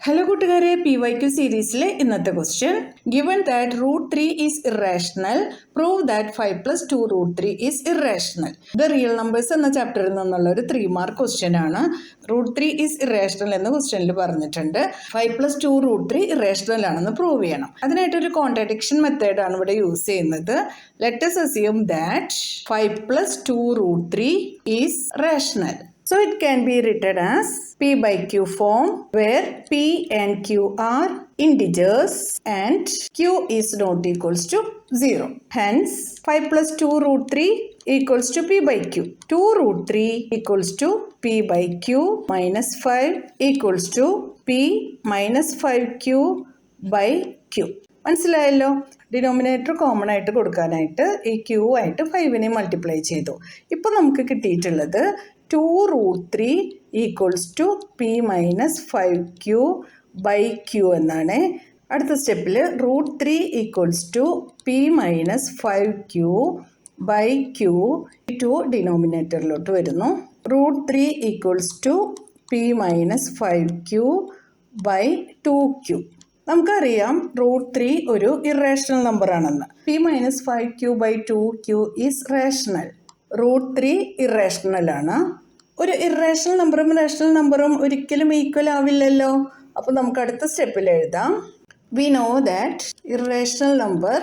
Hello കൂട്ടുകാരെ, PYQ സീരീസിലെ ഇന്നത്തെ question, given that root 3 is irrational, prove that 5 plus 2 root 3 is irrational. The real numbers എന്ന ചാപ്റ്ററിൽ നിന്നുള്ള ഒരു 3 മാർക്ക് ക്വസ്റ്റ്യൻ ആണ്. റൂട്ട് 3 is irrational എന്ന് ക്വസ്റ്റ്യനിൽ പറഞ്ഞിട്ടുണ്ട്. 5 plus 2 root 3 irrational ആണെന്ന് പ്രൂവ് ചെയ്യണം. അതിനായിട്ടൊരു കോൺട്രഡിക്ഷൻ മെത്തേഡ് ആണ് ഇവിടെ യൂസ് ചെയ്യുന്നത്. Let us assume that 5 plus 2 root 3 is rational. So it can be written as P by Q form, where P and Q are integers and Q is not equals to 0. Hence 5 plus 2 root 3 equals to P by Q. 2 root 3 equals to P by Q minus 5 equals to P minus 5Q by Q. മനസ്സിലായല്ലോ. Denominator common ആയിട്ട് കൊടുക്കാനായിട്ട് ഈ Q ആയിട്ട് 5നെ multiply ചെയ്തു. ഇപ്പോൾ നമുക്ക് കിട്ടിയിട്ടുള്ളത് 2 root 3 equals to P minus 5Q by Q എന്നാണ്. അടുത്ത സ്റ്റെപ്പിൽ root 3 equals to P minus 5Q by Q 2 ഡിനോമിനേറ്ററിലോട്ട് വരുന്നു. root 3 equals to P minus 5Q by 2Q. നമുക്കറിയാം റൂട്ട് 3 ഒരു ഇറേഷണൽ നമ്പർ ആണെന്ന്. P minus 5Q by 2Q is rational. Root 3 irrational ആണ്. ഒരു irrational നമ്പറും റേഷണൽ നമ്പറും ഒരിക്കലും ഈക്വൽ ആവില്ലല്ലോ. അപ്പോൾ നമുക്ക് അടുത്ത സ്റ്റെപ്പിൽ എഴുതാം, we know that irrational number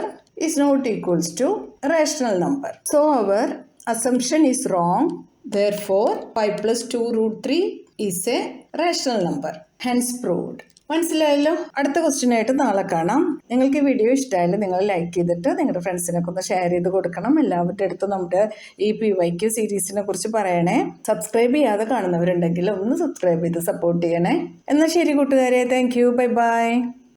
is not equals to rational number. So our assumption is wrong. Therefore 5 plus 2 root 3 is a rational number. Hence proved. മനസ്സിലായല്ലോ. അടുത്ത ക്വസ്റ്റ്യൻ ആയിട്ട് നാളെ കാണാം. നിങ്ങൾക്ക് ഈ വീഡിയോ ഇഷ്ടമായാലും നിങ്ങൾ ലൈക്ക് ചെയ്തിട്ട് നിങ്ങളുടെ ഫ്രണ്ട്സിനൊക്കെ ഒന്ന് ഷെയർ ചെയ്ത് കൊടുക്കണം. എല്ലാവരുടെ അടുത്തും നമ്മുടെ ഈ PYQ സീരീസിനെ കുറിച്ച് പറയണേ. സബ്സ്ക്രൈബ് ചെയ്യാതെ കാണുന്നവരുണ്ടെങ്കിൽ ഒന്ന് സബ്സ്ക്രൈബ് ചെയ്ത് സപ്പോർട്ട് ചെയ്യണേ. എന്നാൽ ശരി കൂട്ടുകാരെ, താങ്ക് യു, ബൈ ബൈ.